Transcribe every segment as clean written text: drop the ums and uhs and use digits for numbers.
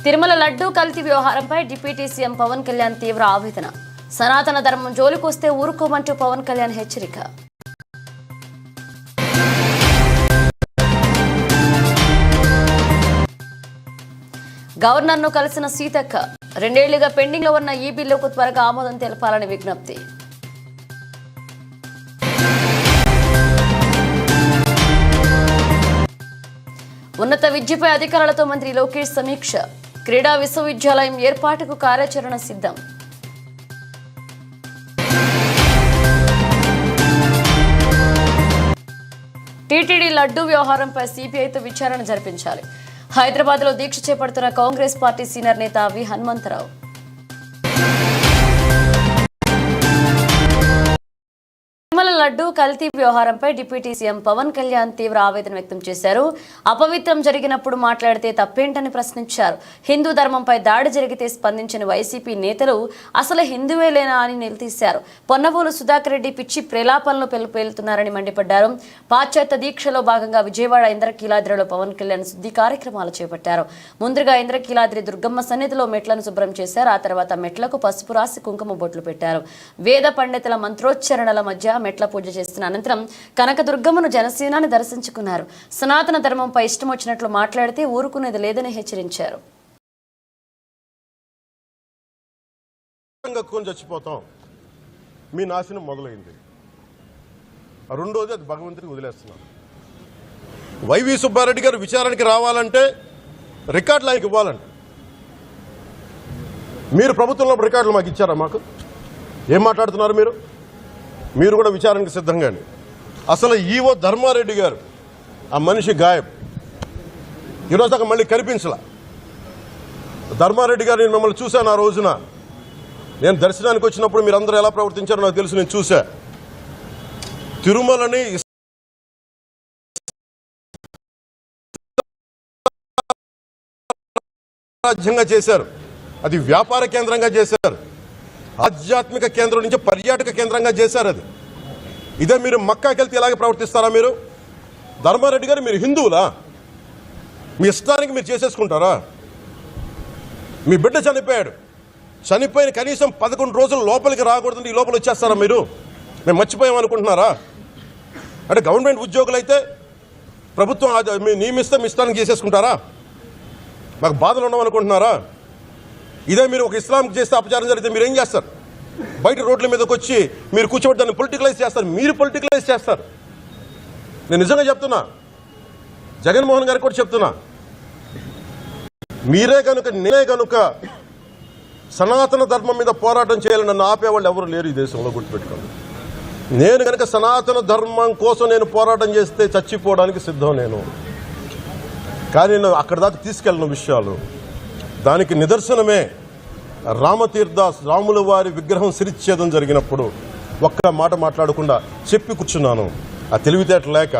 తిరుమల లడ్డూ కల్తీ వ్యవహారంపై deputy CM Pawan Kalyan తీవ్ర ఆవేదన. సనాతన ధర్మం జోలికొస్తే ఊరుకోమంటూ పవన్ కళ్యాణ్ హెచ్చరిక. గవర్నర్ను కలిసిన సీతక్క 2 ఏళ్లుగా పెండింగ్ లో ఉన్న ఈ బిల్లుకు త్వరగా ఆమోదం తెలపాలని విజ్ఞప్తి. ఉన్నత విద్యపై అధికారులతో మంత్రి లోకేష్ సమీక్ష. క్రీడా విశ్వవిద్యాలయం ఏర్పాటుకు కార్యాచరణ సిద్ధం. టీటీడీ లడ్డూ వ్యవహారంపై సిబిఐతో విచారణ జరిపించాలి. హైదరాబాద్ లో దీక్ష చేపడుతున్న కాంగ్రెస్ పార్టీ సీనియర్ నేత వి హనుమంతరావు. తిరుమల లడ్డూ కల్తీ వ్యవహారంపై డిప్యూటీ సీఎం పవన్ కళ్యాణ్ తీవ్ర ఆవేదన వ్యక్తం చేశారు. అపవిత్రం జరిగినప్పుడు మాట్లాడితే తప్పేంటని ప్రశ్నించారు. హిందూ ధర్మంపై దాడి జరిగితే స్పందించిన వైసీపీ నేతలు అసలు హిందువేలేనా అని నిలదీశారు. పొన్నవోలు సుధాకర్ రెడ్డి పిచ్చి ప్రేలాపనలు పేలుతున్నారని మండిపడ్డారు. పాశ్చాత్య దీక్షలో భాగంగా విజయవాడ ఇంద్రకీలాద్రిలో పవన్ కళ్యాణ్ శుద్ధి కార్యక్రమాలు చేపట్టారు. ముందుగా ఇంద్రకీలాద్రి దుర్గమ్మ సన్నిధిలో మెట్లను శుభ్రం చేశారు. ఆ తర్వాత మెట్లకు పసుపు రాసి కుంకుమ బొట్లు పెట్టారు. వేద పండితుల మంత్రోచ్చరణల మధ్య మెట్ల పూజ చేస్తున్న అనంతరం కనకదుర్గమ్మను జనసేనాని దర్శించుకున్నారు. సనాతన ధర్మంపై ఇష్టం వచ్చినట్లు మాట్లాడితే ఊరుకునేది లేదని హెచ్చరించారు. చచ్చిపోతాం, మీ నాశనం మొదలైంది. రెండోది అది భగవంతుడికి వదిలేస్తున్నాం. వైవి సుబ్బారెడ్డి గారు విచారణకి రావాలంటే రికార్డులు ఆయనకి ఇవ్వాలంట. మీరు ప్రభుత్వంలో రికార్డులు మాకు ఇచ్చారా? మాకు ఏం మాట్లాడుతున్నారు మీరు? మీరు కూడా విచారణకు సిద్ధంగానే. అసలు ఈవో ధర్మారెడ్డి గారు ఆ మనిషి గాయబ్. ఈరోజు దాకా మళ్ళీ కనిపించలా. ధర్మారెడ్డి గారు నేను మిమ్మల్ని చూశాను. ఆ రోజున నేను దర్శనానికి వచ్చినప్పుడు మీరు అందరూ ఎలా ప్రవర్తించారో నాకు తెలుసు. నేను చూశా. తిరుమలని రాజ్యంగా చేశారు, అది వ్యాపార కేంద్రంగా చేశారు, ఆధ్యాత్మిక కేంద్రం నుంచి పర్యాటక కేంద్రంగా చేశారు. అది ఇదే మీరు మక్కాకెళ్తే ఇలాగే ప్రవర్తిస్తారా? మీరు ధర్మారెడ్డి గారు మీరు హిందువులా? మీ ఇష్టానికి మీరు చేసేసుకుంటారా? మీ బిడ్డ చనిపోయాడు, చనిపోయిన కనీసం 11 రోజులు లోపలికి రాకూడదంటే ఈ లోపల వచ్చేస్తారా మీరు? మేము మర్చిపోయామనుకుంటున్నారా? అంటే గవర్నమెంట్ ఉద్యోగులు అయితే ప్రభుత్వం మీరు నియమిస్తే మీ ఇష్టానికి చేసేసుకుంటారా? మాకు బాధలు ఉండవనుకుంటున్నారా? ఇదే మీరు ఒక ఇస్లాంకి చేస్తే అపచారం జరిగితే మీరు ఏం చేస్తారు? బయట రోడ్ల మీదకి వచ్చి మీరు కూర్చోబెట్టి దాన్ని పొలిటికలైజ్ చేస్తారు. మీరు పొలిటికలైజ్ చేస్తారు. నేను నిజంగా చెప్తున్నా, జగన్మోహన్ గారికి కూడా చెప్తున్నా, మీరే కనుక నేనే కనుక సనాతన ధర్మం మీద పోరాటం చేయాలని నన్ను ఆపేవాళ్ళు ఎవరు లేరు ఈ దేశంలో, గుర్తుపెట్టుకోండి. నేను కనుక సనాతన ధర్మం కోసం నేను పోరాటం చేస్తే చచ్చిపోవడానికి సిద్ధం నేను. కానీ నేను అక్కడ దాకా తీసుకెళ్ళిన విషయాలు దానికి నిదర్శనమే రాముల వారి విగ్రహం శిరిచ్ఛేదం జరిగినప్పుడు ఒక్క మాట మాట్లాడకుండా చెప్పి కూర్చున్నాను. ఆ తెలివితేట లేక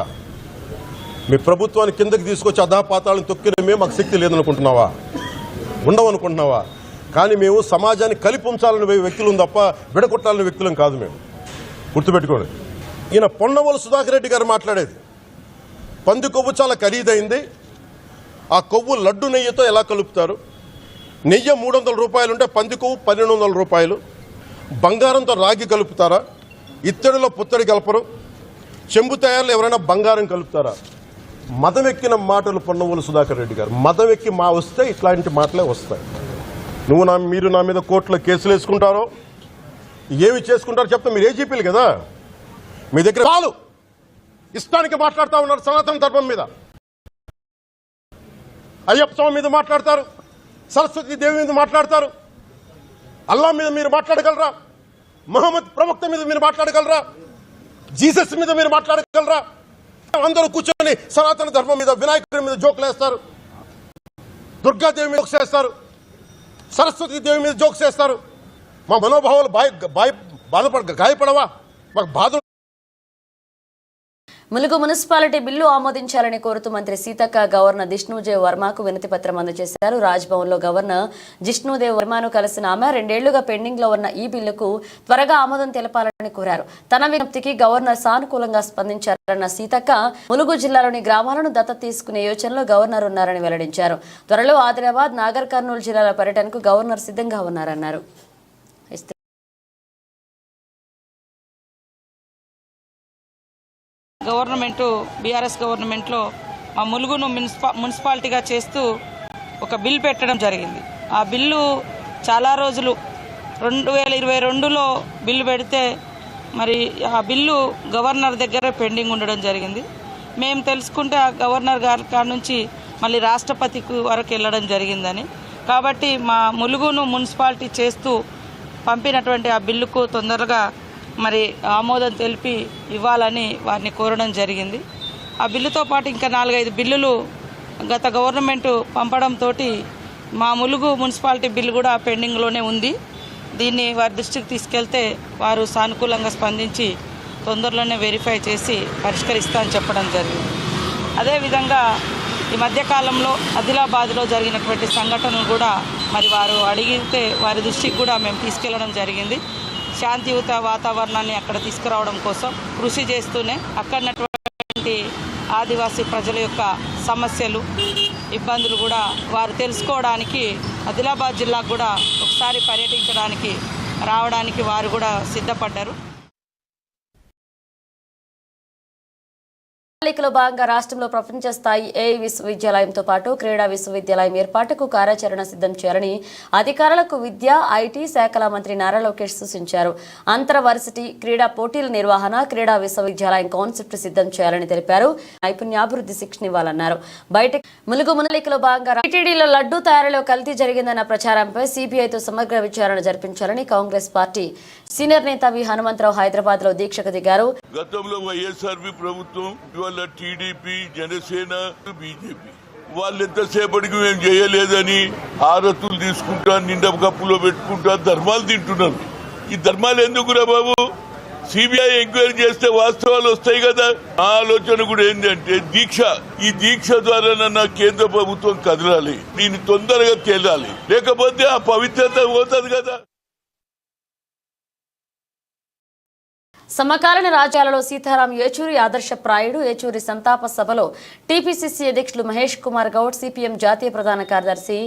మీ ప్రభుత్వాన్ని కిందకి తీసుకొచ్చి అధాపాతాలను తొక్కినమే మాకు శక్తి లేదనుకుంటున్నావా? ఉండవనుకుంటున్నావా? కానీ మేము సమాజాన్ని కలిపి ఉంచాలని వ్యక్తులం తప్ప విడగొట్టాలని వ్యక్తులం కాదు. మేము గుర్తుపెట్టుకోండి. ఈయన పొన్నవోలు సుధాకర్ రెడ్డి గారు మాట్లాడేది పంది కొవ్వు చాలా ఖరీదైంది, ఆ కొవ్వు లడ్డు నెయ్యితో ఎలా కలుపుతారు? నెయ్యి 300 రూపాయలు ఉంటే పంది కొవ్వు 1200 రూపాయలు. బంగారంతో రాగి కలుపుతారా? ఇత్తడిలో పుత్తడి కలపరు. చెంబు తయారులో ఎవరైనా బంగారం కలుపుతారా? మదం ఎక్కిన మాటలు పొన్నవోలు సుధాకర్ రెడ్డి గారు. మదం ఎక్కి వస్తే ఇట్లాంటి మాటలే వస్తాయి. మీరు నా మీద కోర్టులో కేసులు వేసుకుంటారో ఏమి చేసుకుంటారో చెప్తే మీరు ఏజీపీలు కదా, మీ దగ్గర చాలు ఇష్టానికి మాట్లాడుతూ ఉన్నారు. సనాతన ధర్మం మీద, అయ్యప్ప స్వామి మీద మాట్లాడతారు, సరస్వతి దేవి మీద మాట్లాడతారు, అల్లా మీద మీరు మాట్లాడగలరా? మహమ్మద్ ప్రవక్త మీద మీరు మాట్లాడగలరా? జీసస్ మీద మీరు మాట్లాడగలరా? అందరూ కూర్చొని సనాతన ధర్మం మీద, వినాయకుడి మీద జోకులు వేస్తారు, దుర్గాదేవి మీద జోక్స్ వేస్తారు, సరస్వతి దేవి మీద జోక్స్ వేస్తారు. మా మనోభావాలు గాయపడవా? మాకు బాధ. ములుగు మున్సిపాలిటీ బిల్లు ఆమోదించాలని కోరుతూ మంత్రి సీతక్క గవర్నర్ జిష్ణుదేవ్ వర్మకు వినతి పత్రం అందజేశారు. రాజ్భవన్ లో గవర్నర్ జిష్ణుదేవ్ వర్మను కలిసిన ఆమె 2 ఏళ్లుగా పెండింగ్ లో ఉన్న ఈ బిల్లుకు త్వరగా ఆమోదం తెలపాలని కోరారు. తన విజ్ఞప్తికి గవర్నర్ సానుకూలంగా స్పందించారన్న సీతక్క ములుగు జిల్లాలోని గ్రామాలను దత్తత తీసుకునే యోచనలో గవర్నర్ ఉన్నారని వెల్లడించారు. త్వరలో ఆదిలాబాద్, నాగర్ కర్నూలు జిల్లాల పర్యటనకు గవర్నర్ సిద్ధంగా ఉన్నారన్నారు. గవర్నమెంటు బీఆర్ఎస్ గవర్నమెంట్లో మా ములుగును మున్సిపాలిటీగా చేస్తూ ఒక బిల్ పెట్టడం జరిగింది. ఆ బిల్లు చాలా రోజులు 2022లో బిల్లు పెడితే మరి ఆ బిల్లు గవర్నర్ దగ్గర పెండింగ్ ఉండడం జరిగింది. మేము తెలుసుకుంటే ఆ గవర్నర్ గారి కాడ నుంచి మళ్ళీ రాష్ట్రపతికి వరకు వెళ్ళడం జరిగిందని, కాబట్టి మా ములుగును మున్సిపాలిటీ చేస్తూ పంపినటువంటి ఆ బిల్లుకు తొందరగా మరి ఆమోదం తెలిపి ఇవ్వాలని వారిని కోరడం జరిగింది. ఆ బిల్లుతో పాటు ఇంకా 4-5 బిల్లులు గత గవర్నమెంట్ పంపడంతో మా ములుగు మున్సిపాలిటీ బిల్లు కూడా పెండింగ్లోనే ఉంది. దీన్ని వారి దృష్టికి తీసుకెళ్తే వారు సానుకూలంగా స్పందించి తొందరలోనే వెరిఫై చేసి పరిష్కరిస్తా అని చెప్పడం జరిగింది. అదేవిధంగా ఈ మధ్యకాలంలో ఆదిలాబాద్లో జరిగినటువంటి సంఘటనలు కూడా మరి వారు అడిగితే వారి దృష్టికి కూడా మేము తీసుకెళ్లడం జరిగింది. శాంతియుత వాతావరణాన్ని అక్కడ తీసుకురావడం కోసం కృషి చేస్తూనే అక్కడటువంటి ఆదివాసీ ప్రజల యొక్క సమస్యలు, ఇబ్బందులు కూడా వారు తెలుసుకోవడానికి ఆదిలాబాద్ జిల్లాకు కూడా ఒకసారి పర్యటించడానికి రావడానికి వారు కూడా సిద్ధపడ్డారు. ప్రణాళికలో భాగంగా రాష్ట్రంలో ప్రపంచ స్థాయి ఏఐ విశ్వవిద్యాలయంతో పాటు క్రీడా విశ్వవిద్యాలయం ఏర్పాటుకు కార్యాచరణ సిద్ధం చేయాలని అధికారులకు విద్యా, ఐటీ శాఖల మంత్రి నారా లోకేష్ సూచించారు. అంతర్ వర్సిటీ క్రీడా పోటీల నిర్వహణ, క్రీడా విశ్వవిద్యాలయం కాన్సెప్ట్ సిద్ధం చేయాలని తెలిపారు. నైపుణ్యాభివృద్ధి శిక్షణ ఇవ్వాలన్నారు. బయట ములుగు ప్రణాళికలో భాగంగా టీటీడీలో లడ్డూ తయారీలో కల్తీ జరిగిందన్న ప్రచారంపై సిబిఐతో సమగ్ర విచారణ జరిపించాలని కాంగ్రెస్ పార్టీ సీనియర్ నేత వి హనుమంతరావు హైదరాబాద్ లో దీక్షకు దిగారు. గతంలో వైఎస్ఆర్పీ ప్రభుత్వం, ఇవాళ టీడీపీ, జనసేన, బీజేపీ వాళ్ళు ఎంతసేపటికి మేము చేయలేదని ఆరతులు తీసుకుంటా, నిండా కప్పులో పెట్టుకుంటా ధర్మాలు తింటున్నారు. ఈ ధర్మాలు ఎందుకురా బాబు? సిబిఐ ఎంక్వైరీ చేస్తే వాస్తవాలు వస్తాయి కదా. ఆ ఆలోచన కూడా ఏంటంటే దీక్ష, ఈ దీక్ష ద్వారా కేంద్ర ప్రభుత్వం కదలాలి, దీన్ని తొందరగా తేలాలి, లేకపోతే ఆ పవిత్రత పోతుంది కదా. సమకాలీన రాజ్యాలలో సీతారాం ఏచూరి ఆదర్శప్రాయుడు. ఏచూరి సంతాప సభలో టీపీసీసీ అధ్యక్షులు మహేష్ కుమార్ గౌడ్, సిపిఎం జాతీయ ప్రధాన కార్యదర్శి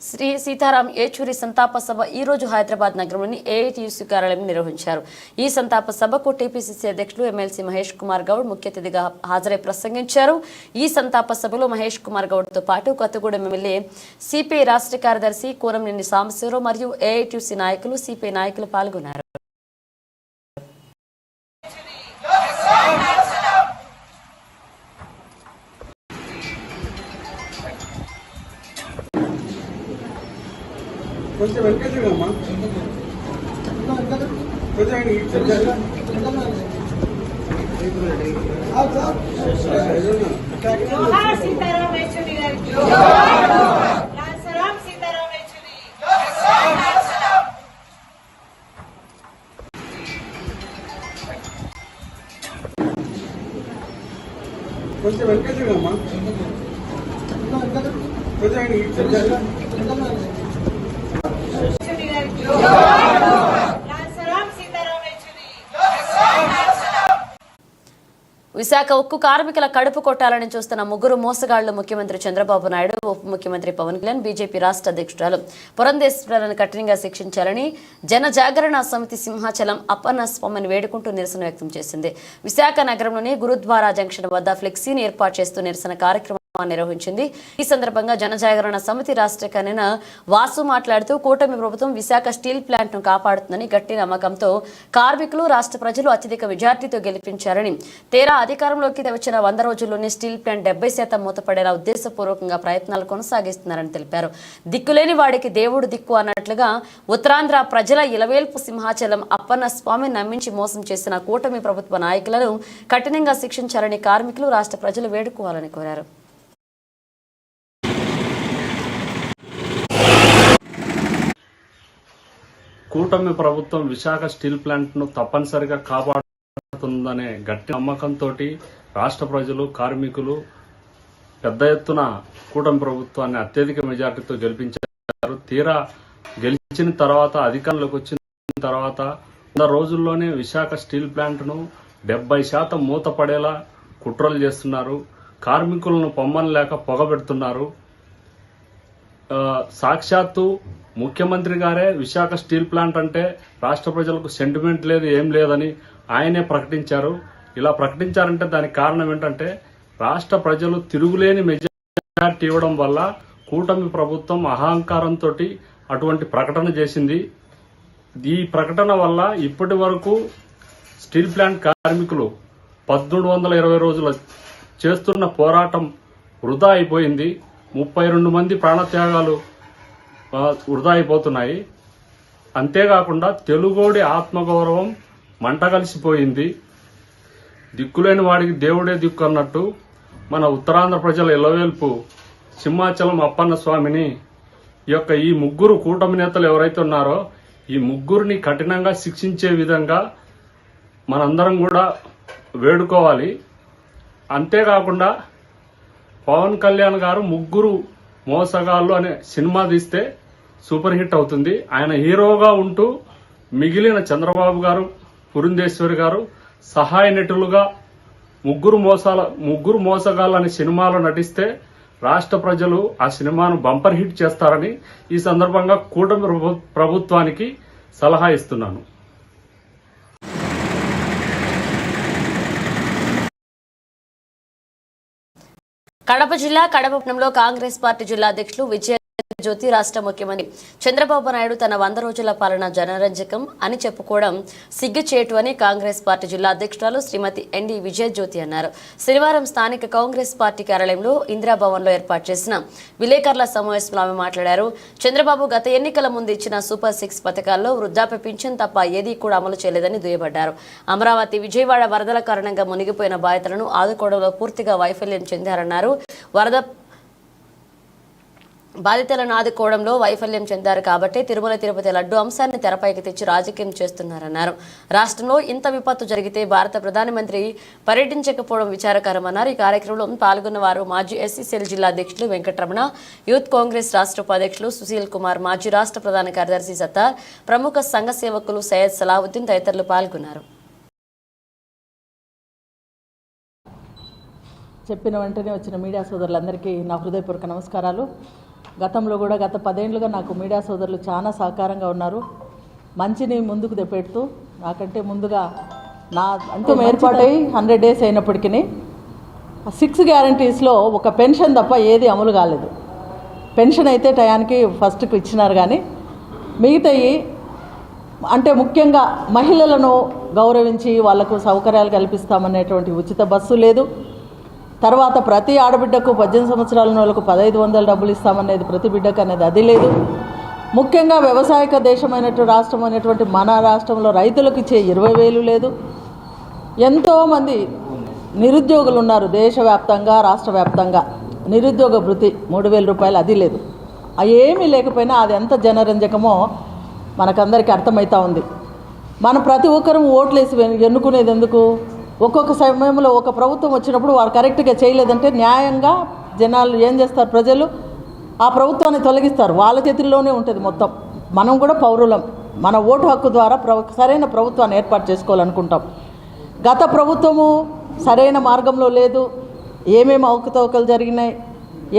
శ్రీ సీతారాం ఏచూరి సంతాప సభ ఈ రోజు హైదరాబాద్ నగరంలోని ఏఐటీయూసీ కార్యాలయం నిర్వహించారు. ఈ సంతాప సభకు టీపీసీసీ అధ్యక్షులు ఎమ్మెల్సీ మహేష్ కుమార్ గౌడ్ ముఖ్య అతిథిగా హాజరై ప్రసంగించారు. ఈ సంతాప సభలో మహేష్ కుమార్ గౌడ్ తో పాటు కొత్తగూడెం ఎమ్మెల్యే సిపిఐ రాష్ట్ర కార్యదర్శి కూనంనేని సాంబశివరావు మరియు ఏఐటీయూసీ నాయకులు, సిపిఐ నాయకులు పాల్గొన్నారు. కొంచెం వెనకేమా సీతారాం యేచూరి గారికి సీతారాం యేచూరి కొంచెం వెనకేమా విశాఖ ఉక్కు కార్మికుల కడుపు కొట్టాలని చూస్తున్న ముగ్గురు మోసగాళ్లు ముఖ్యమంత్రి చంద్రబాబు నాయుడు, ఉప ముఖ్యమంత్రి పవన్ కళ్యాణ్, బీజేపీ రాష్ట్ర అధ్యక్షురాలు పురంధేశ్వరులను కఠినంగా శిక్షించాలని జన జాగరణ సమితి సింహాచలం అప్పన్న స్వామిని వేడుకుంటూ నిరసన వ్యక్తం చేసింది. విశాఖ నగరంలోని గురుద్వారా జంక్షన్ వద్ద ఫ్లెక్సీని ఏర్పాటు చేస్తూ నిరసన కార్యక్రమం నిర్వహించింది. ఈ సందర్భంగా జనజాగరణ సమితి రాష్ట్ర కన్వీనర్ వాసు మాట్లాడుతూ కూటమి ప్రభుత్వం విశాఖ స్టీల్ ప్లాంట్ ను కాపాడుతుందని గట్టి నమ్మకంతో కార్మికులు, రాష్ట్ర ప్రజలు అత్యధిక మెజార్టీతో గెలిపించారని, తీరా అధికారంలోకి వచ్చిన 100 రోజుల్లోనే స్టీల్ ప్లాంట్ 70% మూతపడేలా ఉద్దేశపూర్వకంగా ప్రయత్నాలు కొనసాగిస్తున్నారని తెలిపారు. దిక్కులేని వాడికి దేవుడు దిక్కు అన్నట్లుగా ఉత్తరాంధ్ర ప్రజల ఇలవేల్పు సింహాచలం అప్పన్న స్వామిని నమ్మించి మోసం చేసిన కూటమి ప్రభుత్వ నాయకులను కఠినంగా శిక్షించాలని కార్మికులు, రాష్ట్ర ప్రజలు వేడుకోవాలని కోరారు. కూటమి ప్రభుత్వం విశాఖ స్టీల్ ప్లాంట్ ను తప్పనిసరిగా కాపాడుతుందనే గట్టి నమ్మకంతో రాష్ట్ర ప్రజలు, కార్మికులు పెద్ద ఎత్తున కూటమి ప్రభుత్వాన్ని అత్యధిక మెజార్టీతో గెలిపించారు. తీరా గెలిచిన తర్వాత, అధికారంలోకి వచ్చిన తర్వాత 100 రోజుల్లోనే విశాఖ స్టీల్ ప్లాంట్ను 70% మూతపడేలా కుట్రలు చేస్తున్నారు. కార్మికులను పొమ్మనలేక పొగబెడుతున్నారు. సాక్షాత్తు ముఖ్యమంత్రి గారే విశాఖ స్టీల్ ప్లాంట్ అంటే రాష్ట్ర ప్రజలకు సెంటిమెంట్ లేదు, ఏం లేదని ఆయనే ప్రకటించారు. ఇలా ప్రకటించారంటే దానికి కారణం ఏంటంటే రాష్ట్ర ప్రజలు తిరుగులేని మెజారిటీ ఇవ్వడం వల్ల కూటమి ప్రభుత్వం అహంకారంతో అటువంటి ప్రకటన చేసింది. ఈ ప్రకటన వల్ల ఇప్పటి వరకు స్టీల్ ప్లాంట్ కార్మికులు 1720 రోజుల చేస్తున్న పోరాటం వృధా అయిపోయింది. 32 మంది ప్రాణత్యాగాలు వృధా అయిపోతున్నాయి. అంతేకాకుండా తెలుగోడి ఆత్మగౌరవం మంటగలిసిపోయింది. దిక్కులేని వాడికి దేవుడే దిక్కు అన్నట్టు మన ఉత్తరాంధ్ర ప్రజల ఎల్లవేల్పు సింహాచలం అప్పన్న స్వామిని ఈ ముగ్గురు కూటమి నేతలు ఎవరైతే ఉన్నారో ఈ ముగ్గురిని కఠినంగా శిక్షించే విధంగా మనందరం కూడా వేడుకోవాలి. అంతేకాకుండా పవన్ కళ్యాణ్ గారు ముగ్గురు మోసగాళ్ళు అనే సినిమా తీస్తే సూపర్ హిట్ అవుతుంది. ఆయన హీరోగా ఉంటూ మిగిలిన చంద్రబాబు గారు, పురంధేశ్వరి గారు సహాయ నటులుగా ముగ్గురు మోసగాళ్ళు అనే సినిమాలో నటిస్తే రాష్ట్ర ప్రజలు ఆ సినిమాను బంపర్ హిట్ చేస్తారని ఈ సందర్భంగా కూటమి ప్రభుత్వానికి సలహా ఇస్తున్నాను. కడప జిల్లా కడపపట్నంలో కాంగ్రెస్ పార్టీ జిల్లా అధ్యక్షులు విజయ జ్యోతి రాష్ట్ర ముఖ్యమంత్రి చంద్రబాబు నాయుడు తన 100 రోజుల పాలన జనరంజకం అని చెప్పుకోవడం సిగ్గుచేటు అని కాంగ్రెస్ పార్టీ జిల్లా అధ్యక్షురాలు శ్రీమతి ఎన్డి విజయ జ్యోతి అన్నారు. శనివారం స్థానిక కాంగ్రెస్ పార్టీ కార్యాలయంలో ఇందిరాభవన్లో ఏర్పాటు చేసిన విలేకరుల సమావేశంలో ఆమె మాట్లాడారు. చంద్రబాబు గత ఎన్నికల ముందు ఇచ్చిన సూపర్ 6 పథకాల్లో వృద్ధాప్య పింఛన్ తప్ప ఏదీ కూడా అమలు చేయలేదని దుయ్యబడ్డారు. అమరావతి, విజయవాడ వరదల కారణంగా మునిగిపోయిన బాధితులను ఆదుకోవడంలో పూర్తిగా వైఫల్యం చెందారన్నారు. బాధితులను ఆదుకోవడంలో వైఫల్యం చెందారు కాబట్టి తిరుమల తిరుపతి లడ్డు అంశాన్ని తెరపైకి తెచ్చి రాజకీయం చేస్తున్నారన్నారు. రాష్ట్రంలో ఇంత విపత్తు జరిగితే భారత ప్రధానమంత్రి పర్యటించకపోవడం విచారకరమన్నారు. ఈ కార్యక్రమంలో పాల్గొన్న వారు మాజీ ఎస్సీసీఎల్ జిల్లా అధ్యక్షులు వెంకటరమణ, యూత్ కాంగ్రెస్ రాష్ట్ర ఉపాధ్యక్షులు సుశీల్ కుమార్, మాజీ రాష్ట్ర ప్రధాన కార్యదర్శి సత్తార్, ప్రముఖ సంఘ సేవకులు సయ్యద్ సలావుద్దీన్ తదితరులు పాల్గొన్నారు. చెప్పిన వెంటనే వచ్చిన మీడియా సోదరులందరికీ నా హృదయపూర్వక నమస్కారాలు. గతంలో కూడా గత 10 ఏళ్లుగా నాకు మీడియా సోదరులు చాలా సహకారంగా ఉన్నారు. మంచిని ముందుకు తెపెడుతూ నాకంటే ముందుగా నా అంతం ఏర్పాటై 100 డేస్ అయినప్పటికీ 6 గ్యారంటీస్లో ఒక పెన్షన్ తప్ప ఏది అమలు కాలేదు. పెన్షన్ అయితే టయానికి ఫస్ట్కి ఇచ్చినారు, కానీ మిగతాయి అంటే ముఖ్యంగా మహిళలను గౌరవించి వాళ్లకు సౌకర్యాలు కల్పిస్తామనేటువంటి ఉచిత బస్సు లేదు. తర్వాత ప్రతి ఆడబిడ్డకు 18 సంవత్సరాల వాళ్ళకు 1500 డబ్బులు ఇస్తామనేది ప్రతి బిడ్డకు అనేది అది లేదు. ముఖ్యంగా వ్యవసాయక దేశమైనటువంటి రాష్ట్రం అనేటువంటి మన రాష్ట్రంలో రైతులకు ఇచ్చే 20,000 లేదు. ఎంతోమంది నిరుద్యోగులు ఉన్నారు దేశవ్యాప్తంగా, రాష్ట్ర వ్యాప్తంగా. నిరుద్యోగ భృతి 3,000 రూపాయలు అది లేదు. అవి ఏమీ లేకపోయినా అది ఎంత జనరంజకమో మనకందరికీ అర్థమవుతూ ఉంది. మనం ప్రతి ఒక్కరూ ఓట్లేసి ఎన్నుకునేది ఎందుకు? ఒక్కొక్క సమయంలో ఒక ప్రభుత్వం వచ్చినప్పుడు వారు కరెక్ట్గా చేయలేదంటే న్యాయంగా జనాలు ఏం చేస్తారు, ప్రజలు ఆ ప్రభుత్వాన్ని తొలగిస్తారు. వాళ్ళ చేతుల్లోనే ఉంటుంది మొత్తం. మనం కూడా పౌరులం, మన ఓటు హక్కు ద్వారా సరైన ప్రభుత్వాన్ని ఏర్పాటు చేసుకోవాలనుకుంటాం. గత ప్రభుత్వము సరైన మార్గంలో లేదు. ఏమేమి అవకతవకలు జరిగినాయి,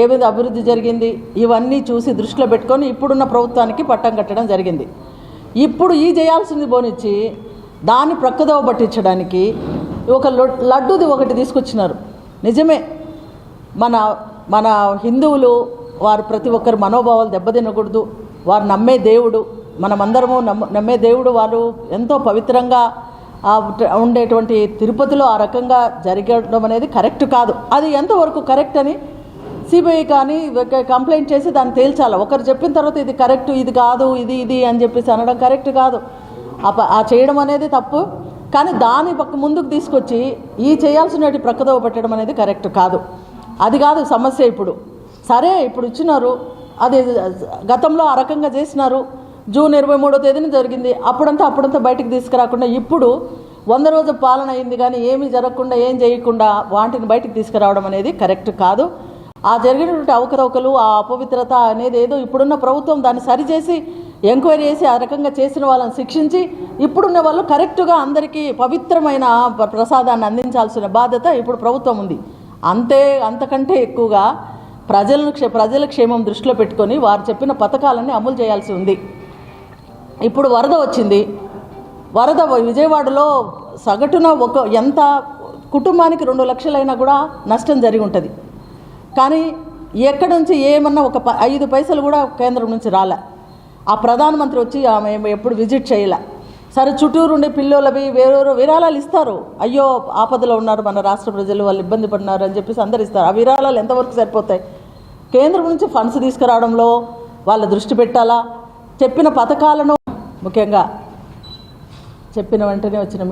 ఏమేమి అభివృద్ధి జరిగింది, ఇవన్నీ చూసి దృష్టిలో పెట్టుకొని ఇప్పుడున్న ప్రభుత్వానికి పట్టం కట్టడం జరిగింది. ఇప్పుడు ఈ చేయాల్సింది పోనిచ్చి దాన్ని ప్రక్కదోవ పట్టించడానికి ఒక లడ్డూది ఒకటి తీసుకొచ్చినారు. నిజమే, మన హిందువులు వారు ప్రతి ఒక్కరు మనోభావాలు దెబ్బతినకూడదు. వారు నమ్మే దేవుడు, మనమందరము నమ్మే దేవుడు, వారు ఎంతో పవిత్రంగా ఉండేటువంటి తిరుపతిలో ఆ రకంగా జరగడం అనేది కరెక్ట్ కాదు. అది ఎంతవరకు కరెక్ట్ అని సిబిఐ కానీ కంప్లైంట్ చేసి దాన్ని తేల్చాలి. ఒకరు చెప్పిన తర్వాత ఇది కరెక్ట్, ఇది కాదు, ఇది అని చెప్పేసి అనడం కరెక్ట్ కాదు. ఆ చేయడం అనేది తప్పు. కానీ దాని ముందుకు తీసుకొచ్చి ఈ చేయాల్సినవి ప్రక్కదోవ పెట్టడం అనేది కరెక్ట్ కాదు. అది కాదు సమస్య. ఇప్పుడు సరే, ఇప్పుడు ఇచ్చినారు, అది గతంలో ఆ రకంగా చేసినారు. జూన్ 23వ తేదీన జరిగింది. అప్పుడంతా బయటకు తీసుకురాకుండా ఇప్పుడు 100 రోజుల పాలన అయింది కానీ ఏమీ జరగకుండా ఏం చేయకుండా వాటిని బయటికి తీసుకురావడం అనేది కరెక్ట్ కాదు. ఆ జరిగినటువంటి అవకతవకలు, ఆ అపవిత్రత అనేది ఏదో ఇప్పుడున్న ప్రభుత్వం దాన్ని సరిచేసి ఎంక్వైరీ చేసి ఆ రకంగా చేసిన వాళ్ళని శిక్షించి ఇప్పుడున్న వాళ్ళు కరెక్ట్గా అందరికీ పవిత్రమైన ప్రసాదాన్ని అందించాల్సిన బాధ్యత ఇప్పుడు ప్రభుత్వం ఉంది. అంతకంటే ఎక్కువగా ప్రజల క్షేమం దృష్టిలో పెట్టుకొని వారు చెప్పిన పథకాలన్నీ అమలు చేయాల్సి ఉంది. ఇప్పుడు వరద వచ్చింది. వరద విజయవాడలో సగటున ఎంత కుటుంబానికి 2 లక్షలైనా కూడా నష్టం జరిగి ఉంటుంది. కానీ ఎక్కడి నుంచి ఏమన్నా ఒక 5 పైసలు కూడా కేంద్రం నుంచి రాలే. ఆ ప్రధానమంత్రి వచ్చి ఆమె ఎప్పుడు విజిట్ చేయలే. సరే చుట్టూరుండే పిల్లలవి వేరే విరాళాలు ఇస్తారు. అయ్యో ఆపదలో ఉన్నారు మన రాష్ట్ర ప్రజలు, వాళ్ళు ఇబ్బంది పడినారు అని చెప్పేసి అందరు ఇస్తారు. ఆ విరాళాలు ఎంతవరకు సరిపోతాయి? కేంద్రం నుంచి ఫండ్స్ తీసుకురావడంలో వాళ్ళ దృష్టి పెట్టాలా. చెప్పిన పథకాలను ముఖ్యంగా చెప్పిన వెంటనే వచ్చిన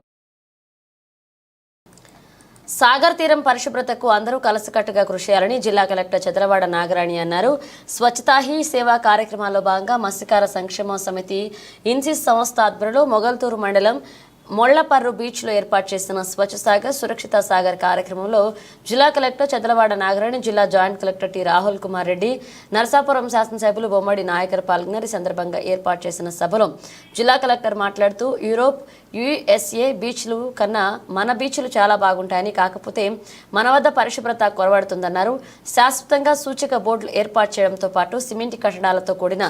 సాగర్ తీరం పరిశుభ్రతకు అందరూ కలసికట్టుగా కృషి చేయాలని జిల్లా కలెక్టర్ చదలవాడ నాగరాణి అన్నారు. స్వచ్ఛతా హీ సేవా కార్యక్రమాల్లో భాగంగా మత్స్యకార సంక్షేమ సమితి ఇన్సిస్ సంస్థ ఆధ్వర్యంలో మొగల్తూరు మండలం మొళ్లపర్రు బీచ్లో ఏర్పాటు చేసిన స్వచ్ఛ సాగర్ సురక్షిత సాగర్ కార్యక్రమంలో జిల్లా కలెక్టర్ చదలవాడ నాగరాణి, జిల్లా joint collector T Rahul Kumar Reddy, Narasapuram శాసనసభ్యులు బొమ్మడి నాయకర్ పాల్గొన్నారు. ఈ సందర్భంగా ఏర్పాటు చేసిన సభలో జిల్లా కలెక్టర్ మాట్లాడుతూ యూరోప్, యుఎస్ఏ బీచ్లు కన్నా మన బీచ్లు చాలా బాగుంటాయని, కాకపోతే మన వద్ద పరిశుభ్రత కొరవడుతుందన్నారు. శాశ్వతంగా సూచిక బోర్డులు ఏర్పాటు చేయడంతో పాటు సిమెంట్ కట్టడాలతో కూడిన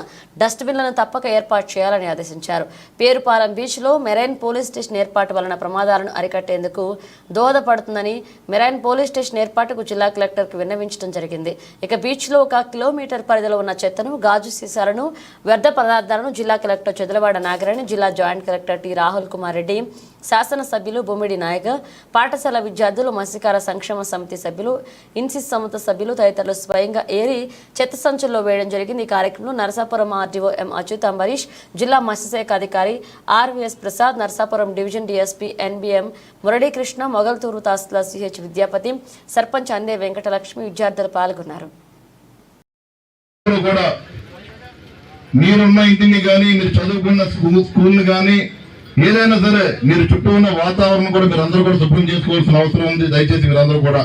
డస్ట్బిన్లను తప్పక ఏర్పాటు చేయాలని ఆదేశించారు. పేరుపాలెం బీచ్లో మెరైన్ పోలీస్ స్టేషన్ ఏర్పాటు వలన ప్రమాదాలను అరికట్టేందుకు దోహదపడుతుందని మెరైన్ పోలీస్ స్టేషన్ ఏర్పాటుకు జిల్లా కలెక్టర్కు విన్నవించడం జరిగింది. ఇక బీచ్లో 1 కిలోమీటర్ పరిధిలో ఉన్న చెత్తను, గాజు సీసాలను, వ్యర్థ పదార్థాలను జిల్లా కలెక్టర్ చదలవాడ నాగరాణి, జిల్లా joint collector T Rahul Kumar Reddy, శాసనసభ్యులు బొమ్మిడి నాయక్, పాఠశాల విద్యార్థులు, మత్స్యకార సంక్షేమ సమితి సభ్యులు, ఇన్సిస్ సంస్థ సభ్యులు తదితరులు స్వయంగా ఏరి చెత్త సంచుల్లో వేయడం జరిగింది. ఈ కార్యక్రమంలో నరసాపురం ఆర్డీఓ ఎం అచ్యుత్ అంబరీష్, జిల్లా మత్స్యశాఖ అధికారి RVS Prasad, Narasapuram division DSP NBM Muralikrishna, Mogalturu tahsildar CH Vidyapati, sarpanch Ande Venkatalakshmi, విద్యార్థులు పాల్గొన్నారు. మీరున్న ఇంటిని కానీ, మీరు చదువుకున్న స్కూల్ని కానీ, ఏదైనా సరే మీరు చుట్టూ ఉన్న వాతావరణం కూడా మీరు అందరూ కూడా శుభ్రం చేసుకోవాల్సిన అవసరం ఉంది. దయచేసి మీరందరూ కూడా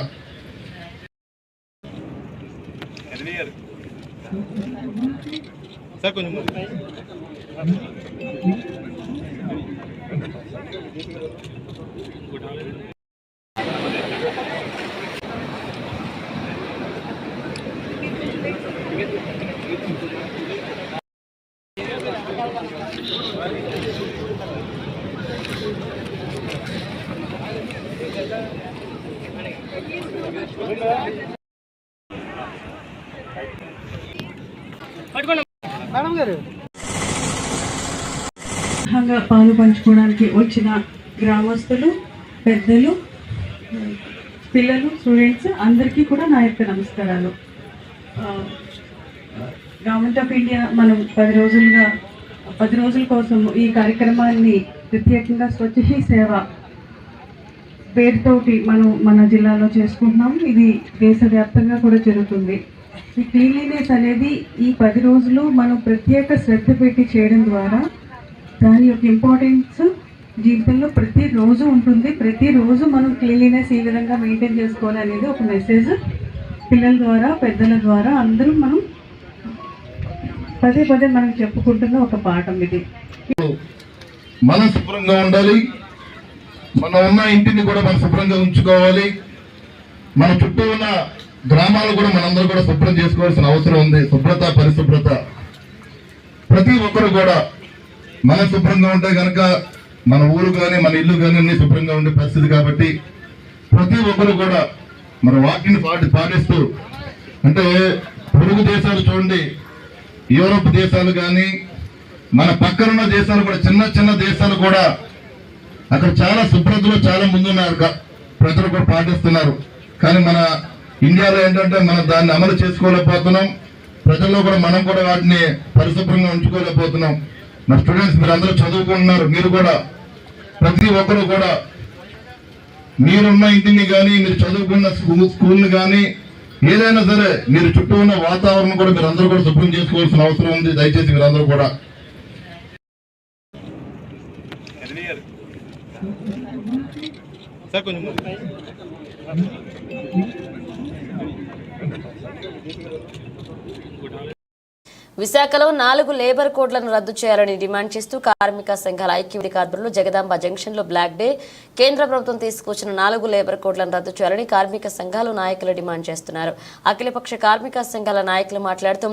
పాలు పంచుకోవడానికి వచ్చిన గ్రామస్తులు, పెద్దలు, పిల్లలు, స్టూడెంట్స్ అందరికీ కూడా నా యొక్క నమస్కారాలు. గవర్నమెంట్ ఆఫ్ ఇండియా మనం 10 రోజుల కోసం ఈ కార్యక్రమాన్ని ప్రత్యేకంగా స్వచ్ఛ హీ సేవ పేరుతోటి మన జిల్లాలో చేసుకుంటున్నాం. ఇది దేశవ్యాప్తంగా కూడా జరుగుతుంది. ఈ క్లీన్లీనెస్ అనేది ఈ 10 రోజులు మనం ప్రత్యేక శ్రద్ధ పెట్టి చేయడం ద్వారా దాని యొక్క ఇంపార్టెన్స్ జీవితంలో ప్రతిరోజు ఉంటుంది. ప్రతిరోజు మనం క్లీన్లీనెస్ ఈ విధంగా మెయింటైన్ చేసుకోవాలి అనేది ఒక మెసేజ్ పిల్లల ద్వారా, పెద్దల ద్వారా అందరూ మనం పదే మనం చెప్పుకుంటున్న ఒక పాఠం ఇది. మనం శుభ్రంగా ఉండాలి. మనం ఉన్న ఇంటిని కూడా మనం శుభ్రంగా ఉంచుకోవాలి. మన చుట్టూ ఉన్న గ్రామాలు కూడా మనందరూ కూడా శుభ్రం చేసుకోవాల్సిన అవసరం ఉంది. శుభ్రత, పరిశుభ్రత ప్రతి ఒక్కరు కూడా మనం శుభ్రంగా ఉంటే కనుక మన ఊరు కానీ, మన ఇల్లు కానీ అన్ని శుభ్రంగా ఉండే పరిస్థితి. కాబట్టి ప్రతి ఒక్కరు కూడా మన వాటిని పాటిస్తూ, అంటే పొరుగు దేశాలు చూడండి, యూరోప్ దేశాలు కానీ, మన పక్కనున్న దేశాలు కూడా, చిన్న దేశాలు కూడా అక్కడ చాలా శుభ్రతలో చాలా ముందున్నారు, ప్రజలు కూడా పాటిస్తున్నారు. కానీ మన ఇండియాలో ఏంటంటే మనం దాన్ని అమలు చేసుకోలేకపోతున్నాం. ప్రజల్లో కూడా మనం కూడా వాటిని పరిశుభ్రంగా ఉంచుకోలేకపోతున్నాం. నా స్టూడెంట్స్ మీరు అందరూ చదువుకుంటున్నారు. మీరు కూడా ప్రతి ఒక్కరు కూడా మీరున్న ఇంటిని కానీ, మీరు చదువుకున్న స్కూల్ని కానీ, ఏదైనా సరే మీరు చుట్టూ ఉన్న వాతావరణం కూడా మీరు అందరూ కూడా శుభ్రం చేసుకోవాల్సిన అవసరం ఉంది. దయచేసి మీరందరూ కూడా విశాఖలో 4 లేబర్ కోడ్లను రద్దు చేయాలని డిమాండ్ చేస్తూ కార్మిక సంఘాల ఐక్యవేదిక ఆధ్వర్యంలో జగదాంబ జంక్షన్లో బ్లాక్ డే. కేంద్ర ప్రభుత్వం తీసుకొచ్చిన 4 లేబర్ కోడ్లను రద్దు చేయాలని కార్మిక సంఘాలు నాయకులు డిమాండ్ చేస్తున్నారు. అఖిలపక్ష కార్మిక సంఘాల నాయకులు మాట్లాడుతూ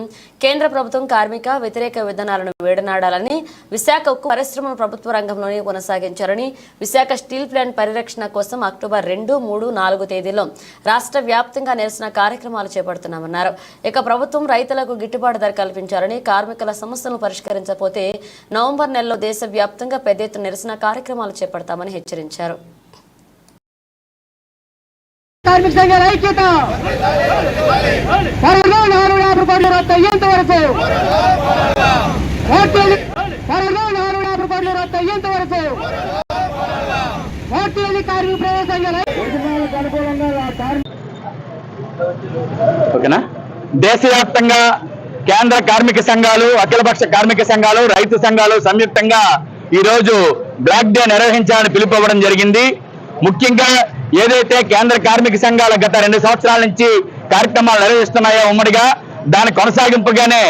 కేంద్ర ప్రభుత్వం కార్మిక వ్యతిరేక విధానాలను వేడనాడాలని, విశాఖ ఉక్కు పరిశ్రమను ప్రభుత్వ రంగంలోనే కొనసాగించాలని, విశాఖ స్టీల్ ప్లాంట్ పరిరక్షణ కోసం అక్టోబర్ 2, 3, 4 తేదీల్లో రాష్ట్ర వ్యాప్తంగా నిరసన కార్యక్రమాలు చేపడుతున్నామన్నారు. ఇక ప్రభుత్వం రైతులకు గిట్టుబాటు ధర కల్పించారు. కార్మికుల సమస్యలను పరిష్కరించకపోతే నవంబర్ నెలలో దేశవ్యాప్తంగా పెద్ద ఎత్తున నిరసన కార్యక్రమాలు చేపడతామని హెచ్చరించారు. కార్మిక సంఘాల ఐక్యత ఓకేనా. దేశవ్యాప్తంగా కేంద్ర కార్మిక సంఘాలు, అఖిలపక్ష కార్మిక సంఘాలు, రైతు సంఘాలు సంయుక్తంగా ఈ రోజు బ్లాక్ డే నిర్వహించాలని పిలుపువ్వడం జరిగింది. ముఖ్యంగా ఏదైతే కేంద్ర కార్మిక సంఘాలు గత 2 సంవత్సరాల నుంచి కార్యక్రమాలు నిర్వహిస్తున్నాయో ఉమ్మడిగా, దాని కొనసాగింపుగానే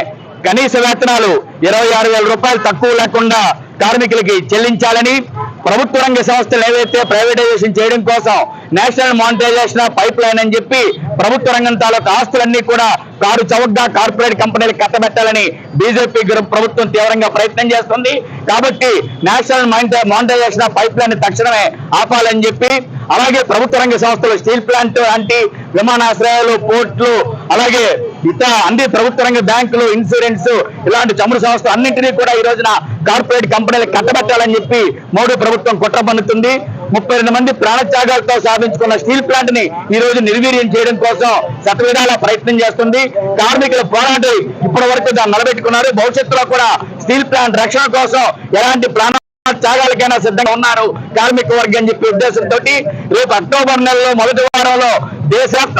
కనీస వేతనాలు 26,000 రూపాయలు తక్కువ లేకుండా కార్మికులకి చెల్లించాలని, ప్రభుత్వ రంగ సంస్థలు ఏవైతే ప్రైవేటైజేషన్ చేయడం కోసం national monetisation of pipeline అని చెప్పి ప్రభుత్వ రంగం తాలూకు ఆస్తులన్నీ కూడా కారు చౌకగా కార్పొరేట్ కంపెనీలకు కట్టబెట్టాలని బీజేపీ ప్రభుత్వం తీవ్రంగా ప్రయత్నం చేస్తుంది. కాబట్టి national monetisation of pipeline తక్షణమే ఆపాలని చెప్పి, అలాగే ప్రభుత్వ రంగ సంస్థలు స్టీల్ ప్లాంట్ లాంటి విమానాశ్రయాలు, పోర్టులు, అలాగే ఇతర అన్ని ప్రభుత్వ రంగ బ్యాంకులు, ఇన్సూరెన్స్ ఇలాంటి చమురు సంస్థలు అన్నింటినీ కూడా ఈ రోజున కార్పొరేట్ కంపెనీలకు కట్టబెట్టాలని చెప్పి మోడీ ప్రభుత్వం కుట్ర పన్నుతుంది. 32 మంది ప్రాణత్యాగాలతో సాధించుకున్న స్టీల్ ప్లాంట్ ని ఈ రోజు నిర్వీర్యం చేయడం కోసం శతవిధాల ప్రయత్నం చేస్తుంది. కార్మికుల పోరాటం ఇప్పటి వరకు దాన్ని నిలబెట్టుకున్నారు. భవిష్యత్తులో కూడా స్టీల్ ప్లాంట్ రక్షణ కోసం ఎలాంటి త్యాగాలకైనా సిద్ధంగా ఉన్నారు కార్మిక వర్గం అని చెప్పి ఉద్దేశంతో రేపు అక్టోబర్ నెలలో మొదటి వారంలో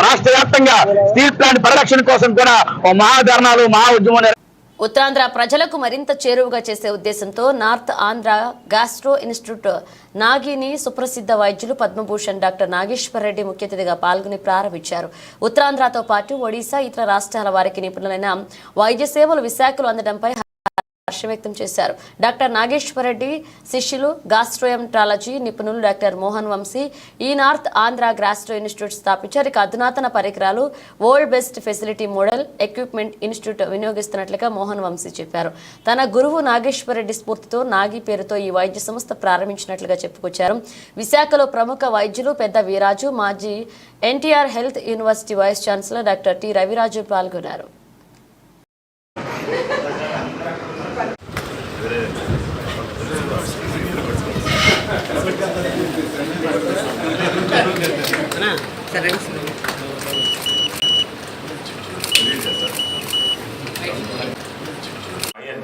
రాష్ట్ర వ్యాప్తంగా స్టీల్ ప్లాంట్ పరిరక్షణ కోసం కూడా మహాధర్నాలు, మహా ఉద్యమం. ఉత్తరాంధ్ర ప్రజలకు మరింత చేరువగా చేసే ఉద్దేశంతో నార్త్ ఆంధ్ర గ్యాస్ట్రో ఇన్స్టిట్యూట్ నాగిని సుప్రసిద్ధ వైద్యులు పద్మభూషణ్ డాక్టర్ నాగేశ్వర్ రెడ్డి ముఖ్య అతిథిగా పాల్గొని ప్రారంభించారు. ఉత్తరాంధ్రతో పాటు ఒడిశా, ఇతర రాష్ట్రాల వారికి నిపుణులైన వైద్య సేవలు విశాఖలో అందడంపై హర్షం వ్యక్తం చేశారు. డాక్టర్ నాగేశ్వర్ రెడ్డి శిష్యులు గాస్ట్రోఎంట్రాలజీ నిపుణులు డాక్టర్ మోహన్ వంశీ ఈ నార్త్ ఆంధ్ర గ్యాస్ట్రో ఇన్స్టిట్యూట్ స్థాపించారు. ఇక అధునాతన పరికరాలు, world best facility model equipment institute వినియోగిస్తున్నట్లుగా మోహన్ వంశీ చెప్పారు. తన గురువు నాగేశ్వర్ రెడ్డి స్ఫూర్తితో నాగి పేరుతో ఈ వైద్య సంస్థ ప్రారంభించినట్లుగా చెప్పుకొచ్చారు. విశాఖలో ప్రముఖ వైద్యులు పెద్ద వీరాజు, మాజీ NTR health university vice chancellor doctor T Raviraju పాల్గొన్నారు.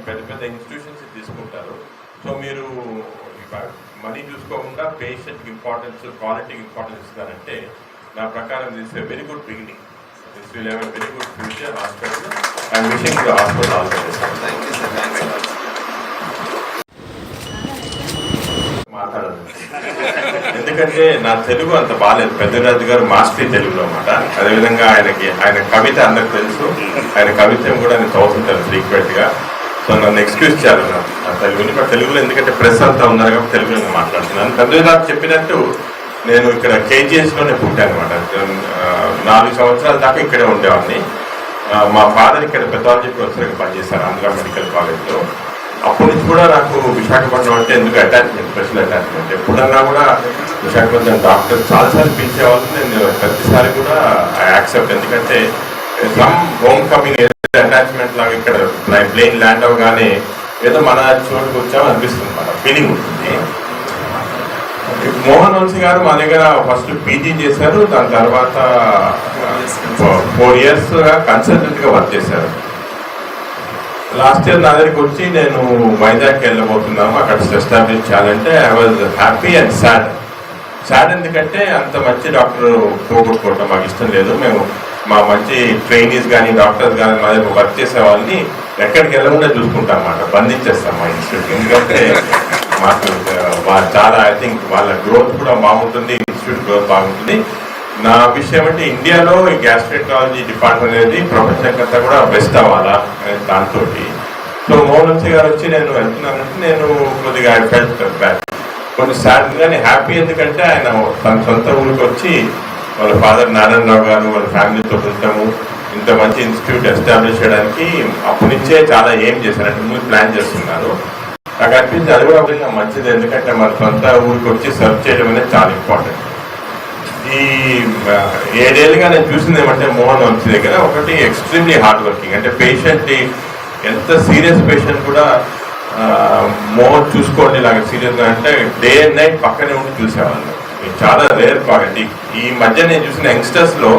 పెద్ద పెద్ద ఇన్స్టిట్యూషన్స్ తీసుకుంటారు. సో మీరు మనీ చూసుకోకుండా పేషెంట్కి ఇంపార్టెన్స్, క్వాలిటీకి ఇంపార్టెన్స్ ఇస్తారంటే నా ప్రకారం this a very good beginning. This will have a very good future hospital. I'm wishing the hospital all the best. మాట్లాడదు ఎందుకంటే నా తెలుగు అంత బాగాలేదు. పెద్దరాజు గారు మాస్టర్ తెలుగులో అన్నమాట. అదేవిధంగా ఆయన కవిత అందరికి తెలుసు. ఆయన కవిత్వం కూడా నేను చదువుతుంటాను ఫ్రీక్వెంట్గా. సో నన్ను ఎక్స్క్యూజ్ చేయాలి నా తెలుగుని. బట్ తెలుగులో ఎందుకంటే ప్రెస్ అంతా ఉన్నారు కాబట్టి తెలుగులో మాట్లాడుతున్నాను. పెద్దరాజు చెప్పినట్టు నేను ఇక్కడ కేజీఎస్లోనే పుట్టాను అనమాట. 4 సంవత్సరాల దాకా ఇక్కడే ఉండేవాడిని. మా ఫాదర్ ఇక్కడ పెథాలజీ ప్రొఫెసర్గా పనిచేశారు ఆంధ్ర మెడికల్ కాలేజ్లో. అప్పటి నుంచి కూడా నాకు విశాఖపట్నం అంటే ఎందుకు అటాచ్మెంట్, స్పెషల్ అటాచ్మెంట్. ఎప్పుడన్నా కూడా విశాఖపట్నం డాక్టర్ చాలాసార్లు పిలిచేవాళ్ళు. నేను ప్రతిసారి కూడా ఐ యాక్సెప్ట్. ఎందుకంటే సమ్ హోమ్ కమింగ్ అటాచ్మెంట్ లాగా ఇక్కడ ప్లేన్ ల్యాండ్ అవగానే ఏదో మన చోటుకు వచ్చామో అనిపిస్తుంది, మన ఫీలింగ్ ఉంటుంది. మోహన్ వంశీ గారు మా దగ్గర ఫస్ట్ పీజీ చేశారు. దాని తర్వాత 4 yearsగా కన్సల్టెంట్గా వర్క్ చేశారు. లాస్ట్ ఇయర్ నా దగ్గరికి వచ్చి నేను వైజాగ్కి వెళ్ళబోతున్నాము, అక్కడ ఎస్టాబ్లిష్ చేయాలంటే I was happy and sad. ఎందుకంటే అంత మంచి డాక్టర్ పోగొట్టుకోవటం మాకు ఇష్టం లేదు. మేము మా మంచి ట్రైనీస్ కానీ డాక్టర్స్ కానీ మా దగ్గర వర్క్ చేసే వాళ్ళని ఎక్కడికి వెళ్ళకుండా చూసుకుంటాం అన్నమాట. బంధించేస్తాం మా ఇన్స్టిట్యూట్. ఎందుకంటే మాకు చాలా ఐ థింక్ వాళ్ళ గ్రోత్ కూడా బాగుంటుంది, ఇన్స్టిట్యూట్ గ్రోత్ బాగుంటుంది. నా విషయం అంటే ఇండియాలో ఈ గ్యాస్ట్రాంట్రాలజీ డిపార్ట్మెంట్ అనేది ప్రపంచంకంతా కూడా బెస్ట్ అవ్వాలా దాంతో. సో మోహన్ గారు వచ్చి నేను వెళ్తున్నానంటే నేను కొద్దిగా ఐ ఫెల్ట్ బ్యాడ్, కొంచెం సాడ్ కానీ హ్యాపీ. ఎందుకంటే ఆయన తన సొంత ఊరికి వచ్చి వాళ్ళ ఫాదర్ నారాయణరావు గారు వాళ్ళ ఫ్యామిలీతో ఉండటము, ఇంత మంచి ఇన్స్టిట్యూట్ ఎస్టాబ్లిష్ చేయడానికి అప్పటి నుంచే చాలా ఏం చేశారంటే ముందు ప్లాన్ చేస్తున్నారు. నాకు అనిపించింది అది కూడా మంచిది, ఎందుకంటే మన సొంత ఊరికి వచ్చి సర్వ్ చేయడం అనేది చాలా ఇంపార్టెంట్. ఈ 7 ఏళ్ళుగా నేను చూసింది ఏమంటే మోహన్ వంశీ దగ్గర ఒకటి ఎక్స్ట్రీమ్లీ హార్డ్ వర్కింగ్. అంటే పేషెంట్ని ఎంత సీరియస్ పేషెంట్ కూడా మోహన్ చూసుకోండి ఇలాగ సీరియస్గా అంటే డే అండ్ నైట్ పక్కనే ఉండి చూసేవాళ్ళు. చాలా రేర్ క్వాలిటీ. ఈ మధ్య నేను చూసిన యంగ్స్టర్స్లో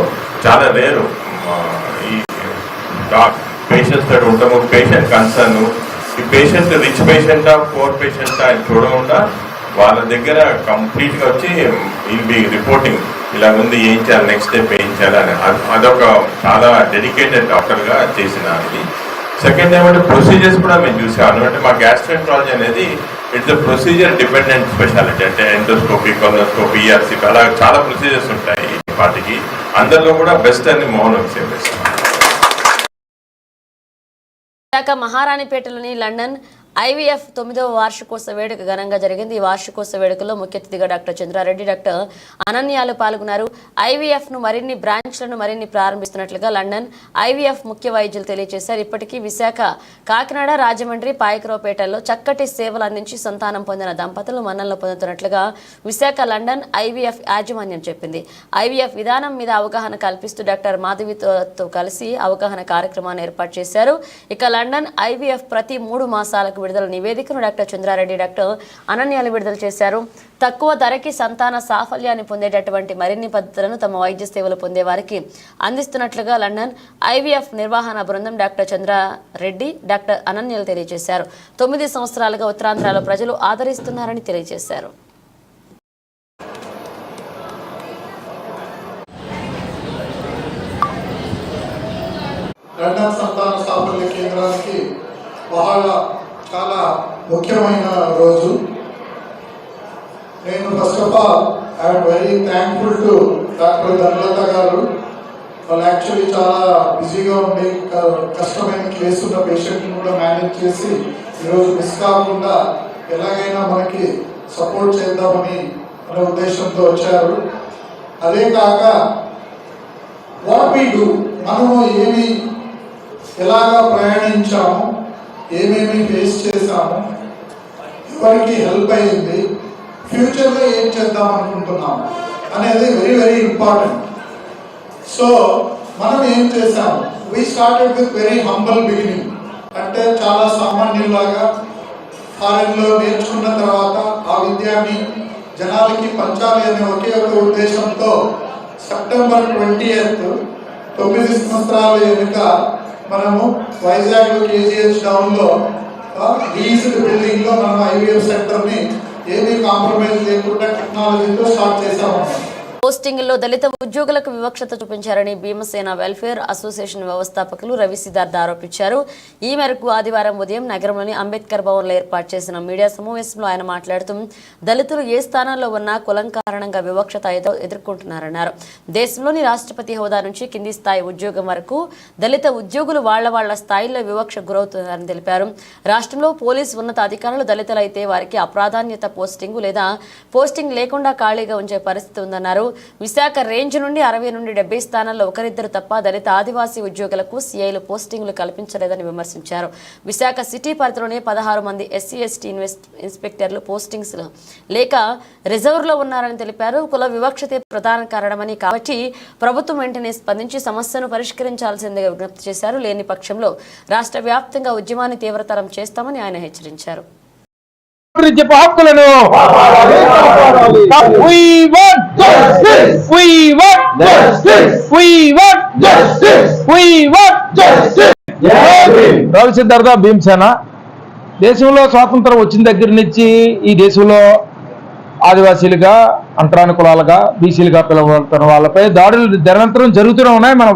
చాలా రేరు ఈ పేషెంట్స్ తోటి ఉంటాము. పేషెంట్ కన్సర్న్, ఈ పేషెంట్ రిచ్ పేషెంటా పూర్ పేషెంటా అని చూడకుండా వాళ్ళ దగ్గర కంప్లీట్గా వచ్చి విల్ బి రిపోర్టింగ్ ఇలా ఉంది, ఏం చేయాలి, నెక్స్ట్ స్టెప్ ఏం చేయాలని. అదొక చాలా డెడికేటెడ్ డాక్టర్గా చేసిన ఇది. సెకండ్ ఏమంటే ప్రొసీజర్స్ కూడా మేము చూసాము. అంటే మా గ్యాస్ట్రాంట్రాలజీ అనేది ఇట్స్ ప్రొసీజర్ డిపెండెంట్ స్పెషాలిటీ. అంటే ఎండోస్కోపీ, కొలోనోస్కోపీ, ఈఆర్సీపీ అలా చాలా ప్రొసీజర్స్ ఉంటాయి వాటికి. అందరిలో కూడా బెస్ట్ అని మోహన్ వంశీ. విశాఖ మహారాణిపేటలోని లండన్ IVF 9వ వార్షికోత్సవ వేడుక ఘనంగా జరిగింది. ఈ వార్షికోత్సవ వేడుకలో ముఖ్య అతిథిగా డాక్టర్ చంద్రారెడ్డి, డాక్టర్ అనన్యాలు పాల్గొన్నారు. IVF ను మరిన్ని బ్రాంచ్లను మరిన్ని ప్రారంభిస్తున్నట్లుగా లండన్ IVF ముఖ్య వైద్యులు తెలియజేశారు. ఇప్పటికీ విశాఖ, కాకినాడ, రాజమండ్రి, పాయకరావుపేటల్లో చక్కటి సేవలు అందించి సంతానం పొందిన దంపతులు మన్ననలు పొందుతున్నట్లుగా విశాఖ లండన్ IVF యాజమాన్యం చెప్పింది. IVF విధానం మీద అవగాహన కల్పిస్తూ డాక్టర్ మాధవితో కలిసి అవగాహన కార్యక్రమాన్ని ఏర్పాటు చేశారు. ఇక లండన్ IVF ప్రతి 3 మాసాలకు విడుదల నివేదికను డాక్టర్ చంద్రారెడ్డి, డాక్టర్ అనన్యాలు విడుదల చేశారు. తక్కువ ధరకి సంతాన సాఫల్యాన్ని పొందేటటువంటి మరిన్ని పద్ధతులను తమ వైద్య సేవలు పొందే వారికి అందిస్తున్నట్లుగా లండన్ IVF నిర్వహణ బృందం డాక్టర్ చంద్రారెడ్డి, డాక్టర్ అనన్యాలు తెలియజేశారు. 9 సంవత్సరాలుగా ఉత్తరాంధ్రలో ప్రజలు ఆదరిస్తున్నారని తెలియజేశారు. లండన్ సంతాన సాఫల్య కేంద్రానికి చాలా ముఖ్యమైన రోజు. నేను first of all I'm very thankful to doctor Dhanalatha గారు. వాళ్ళు యాక్చువల్లీ చాలా బిజీగా ఉండి కష్టమైన కేసు ఉన్న పేషెంట్ని కూడా మేనేజ్ చేసి ఈరోజు మిస్ కాకుండా ఎలాగైనా మనకి సపోర్ట్ చేద్దామని అనే ఉద్దేశంతో వచ్చారు. అదే కాక వాట్ వీ డూ, మనము ఎలాగా ప్రయాణించాము, ఏమేమి ఫేస్ చేశాము, ఎవరికి హెల్ప్ అయ్యింది, ఫ్యూచర్లో ఏం చేద్దాం అనుకుంటున్నాము అనేది వెరీ వెరీ ఇంపార్టెంట్. సో మనం ఏం చేసాము, we started with very humble beginning. అంటే చాలా సామాన్యులాగా ఫారెన్లో నేర్చుకున్న తర్వాత ఆ విద్యాన్ని జనాలకి పంచాలి అనే ఒకే ఒక ఉద్దేశంతో సెప్టెంబర్ 20th 9 సంవత్సరాల వెనుక మనము వైజాగ్ KGH టౌన్లో లీజ్డ్ బిల్డింగ్లో మనం IVF సెంటర్ని ఏమీ కాంప్రమైజ్ లేకుండా టెక్నాలజీతో స్టార్ట్ చేసాము. పోస్టింగ్లో దళిత ఉద్యోగులకు వివక్షత చూపించారని భీమసేన వెల్ఫేర్ అసోసియేషన్ వ్యవస్థాపకులు రవి సిద్ధార్థ్ ఆరోపించారు. ఈ మేరకు ఆదివారం ఉదయం నగరంలోని అంబేద్కర్ భవన్లో ఏర్పాటు చేసిన మీడియా సమావేశంలో ఆయన మాట్లాడుతూ దళితులు ఏ స్థానంలో ఉన్నా కులం కారణంగా వివక్షత ఎదుర్కొంటున్నారన్నారు. దేశంలోని రాష్ట్రపతి హోదా నుంచి కింది స్థాయి ఉద్యోగం వరకు దళిత ఉద్యోగులు వాళ్ల స్థాయిలో వివక్ష గురవుతున్నారని తెలిపారు. రాష్ట్రంలో పోలీసు ఉన్నత అధికారులు దళితులైతే వారికి అప్రాధాన్యత పోస్టింగు లేదా పోస్టింగ్ లేకుండా ఖాళీగా ఉంచే పరిస్థితి ఉందన్నారు. విశాఖ రేంజ్ నుండి 60 నుండి 70 స్థానాల్లో ఒకరిద్దరు తప్ప దళిత ఆదివాసీ ఉద్యోగులకు CIలు పోస్టింగులు కల్పించలేదని విమర్శించారు. విశాఖ సిటీ పరిధిలోనే 16 మంది SC ST ఇన్స్పెక్టర్లు పోస్టింగ్స్ లేక రిజర్వ్లో ఉన్నారని తెలిపారు. కుల వివక్షతే ప్రధాన కారణమని, కాబట్టి ప్రభుత్వం వెంటనే స్పందించి సమస్యను పరిష్కరించాల్సిందిగా విజ్ఞప్తి చేశారు. లేని పక్షంలో రాష్ట్ర వ్యాప్తంగా ఉద్యమాన్ని తీవ్రతరం చేస్తామని ఆయన హెచ్చరించారు. హక్కులను రవి సిద్ధార్థ భీమసేన. దేశంలో స్వాతంత్రం వచ్చిన దగ్గర నుంచి ఈ దేశంలో ఆదివాసీలుగా, అంటరాని కులాలుగా, బీసీలుగా పిలువబడుతున్న వాళ్ళపై దాడులు నిరంతరం జరుగుతూనే ఉన్నాయి. మన